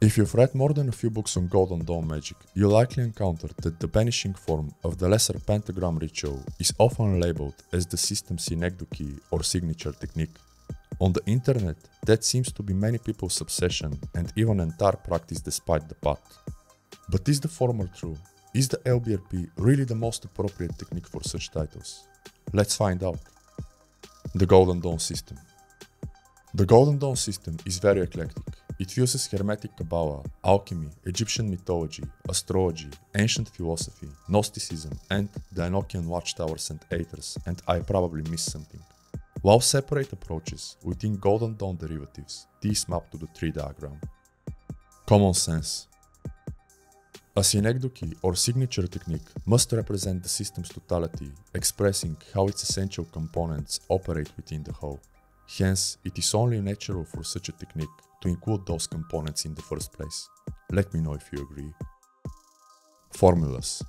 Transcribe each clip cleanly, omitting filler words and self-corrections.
If you've read more than a few books on Golden Dawn Magick, you'll likely encounter that the banishing form of the Lesser Pentagram ritual is often labeled as the system's synecdoche or signature technique. On the internet, that seems to be many people's obsession and even entire practice despite the path. But is the former true? Is the LBRP really the most appropriate technique for such titles? Let's find out. The Golden Dawn system. The Golden Dawn system is very eclectic. It fuses Hermetic Kabbalah, alchemy, Egyptian mythology, astrology, ancient philosophy, Gnosticism, and the Enochian watchtowers and aethers, and I probably missed something. While separate approaches within Golden Dawn derivatives, these map to the tree diagram. Common sense. A synecdoche or signature technique must represent the system's totality, expressing how its essential components operate within the whole. Hence, it is only natural for such a technique to include those components in the first place. Let me know if you agree. Formulas.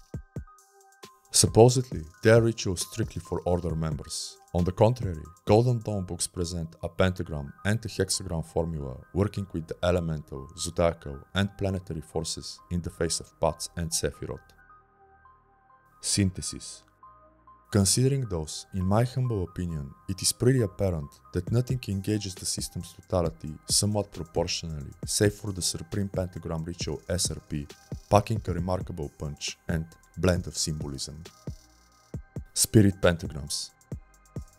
Supposedly, they are rituals strictly for order members. On the contrary, Golden Dawn books present a pentagram and a hexagram formula working with the elemental, zodiacal, and planetary forces in the face of paths and Sephiroth. Synthesis. Considering those, in my humble opinion, it is pretty apparent that nothing engages the system's totality somewhat proportionally, save for the Supreme Pentagram ritual SRP, packing a remarkable punch and blend of symbolism. Spirit Pentagrams.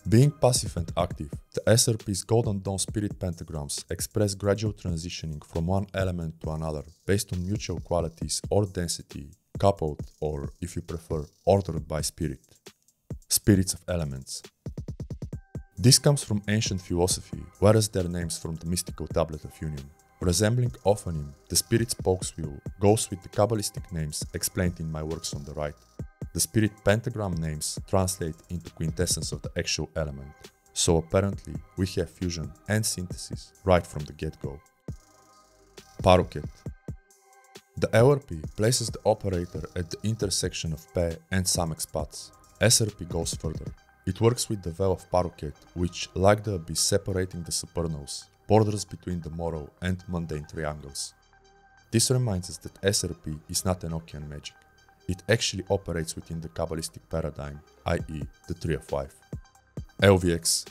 Being passive and active, the SRP's Golden Dawn Spirit Pentagrams express gradual transitioning from one element to another based on mutual qualities or density, coupled or, if you prefer, ordered by spirit. Spirits of elements. This comes from ancient philosophy, whereas their names from the mystical Tablet of Union. Resembling Ophanim, the spirit spokeswheel goes with the Kabbalistic names explained in my works on the right. The spirit pentagram names translate into quintessence of the actual element. So apparently, we have fusion and synthesis right from the get-go. Paroquet. The LRP places the operator at the intersection of Pe and Samex paths. SRP goes further. It works with the veil of Paroquet, which, like the abyss separating the supernals, borders between the moral and mundane triangles. This reminds us that SRP is not Enochian magic. It actually operates within the Kabbalistic paradigm, i.e. the Tree of Life. LVX.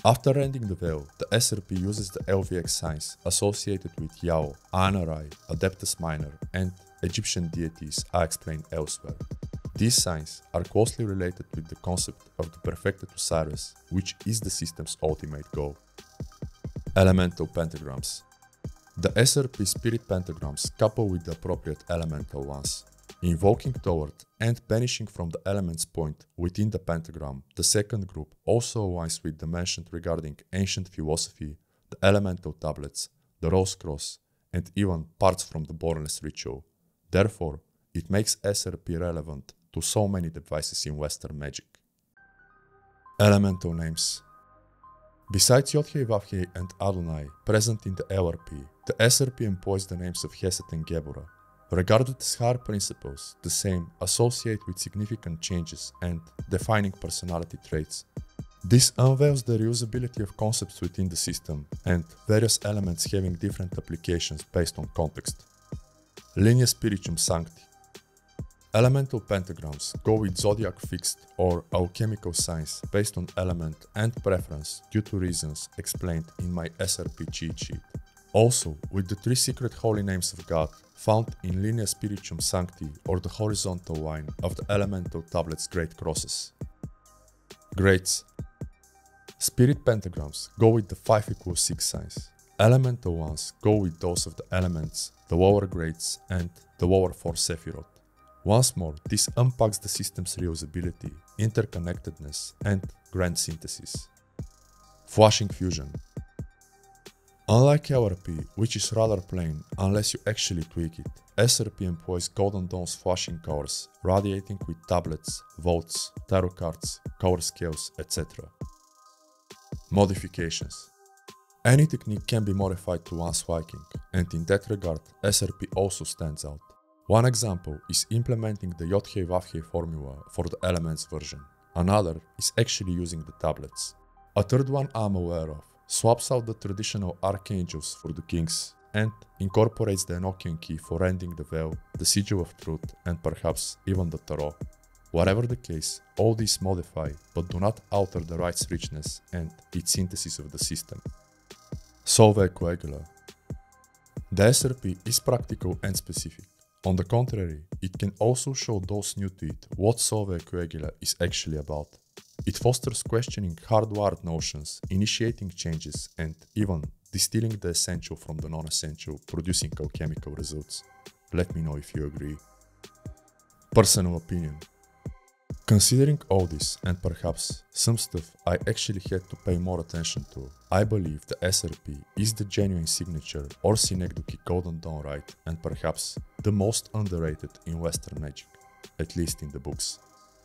After rending the veil, the SRP uses the LVX signs associated with Yao, Anarai, Adeptus Minor, and Egyptian deities I explained elsewhere. These signs are closely related with the concept of the perfected Osiris, which is the system's ultimate goal. Elemental Pentagrams. The SRP spirit pentagrams couple with the appropriate elemental ones. Invoking toward and banishing from the element's point within the pentagram, the second group also aligns with the mentioned regarding ancient philosophy, the elemental tablets, the rose cross, and even parts from the Bornless ritual. Therefore, it makes SRP relevant to so many devices in Western magic. Elemental names. Besides Yod-Heh, Vav-Heh, and Adonai present in the LRP, the SRP employs the names of Hesed and Geburah. Regarded as higher principles, the same associate with significant changes and defining personality traits. This unveils the reusability of concepts within the system and various elements having different applications based on context. Linea Spirituum Sancti. Elemental pentagrams go with zodiac fixed or alchemical signs based on element and preference due to reasons explained in my SRP cheat sheet. Also, with the three secret holy names of God found in Linea Spirituum Sancti or the horizontal line of the elemental tablet's great crosses. Grades. Spirit pentagrams go with the 5=6 signs. Elemental ones go with those of the elements, the lower grades, and the lower 4 Sephiroth. Once more, this unpacks the system's reusability, interconnectedness, and grand synthesis. Flashing fusion. Unlike LRP, which is rather plain unless you actually tweak it, SRP employs Golden Dawn's flashing colors, radiating with tablets, votes, tarot cards, color scales, etc. Modifications. Any technique can be modified to one's liking, and in that regard, SRP also stands out. One example is implementing the Yod-Heh Vav-Heh formula for the Elements version. Another is actually using the tablets. A third one I'm aware of swaps out the traditional archangels for the kings, and incorporates the Enochian key for rending the veil, the sigil of truth, and perhaps even the tarot. Whatever the case, all these modify but do not alter the right's richness and its synthesis of the system. Solve Coagula. The SRP is practical and specific. On the contrary, it can also show those new to it what Solve Coagula is actually about. It fosters questioning hardwired notions, initiating changes, and even distilling the essential from the non-essential, producing alchemical results. Let me know if you agree. Personal opinion. Considering all this, and perhaps some stuff I actually had to pay more attention to, I believe the SRP is the genuine signature or synecdoche Golden Dawn rite, and perhaps the most underrated in Western magic, at least in the books.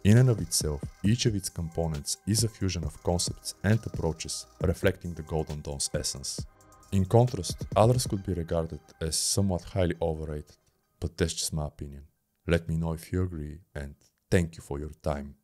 In and of itself, each of its components is a fusion of concepts and approaches reflecting the Golden Dawn's essence. In contrast, others could be regarded as somewhat highly overrated, but that's just my opinion. Let me know if you agree, and thank you for your time.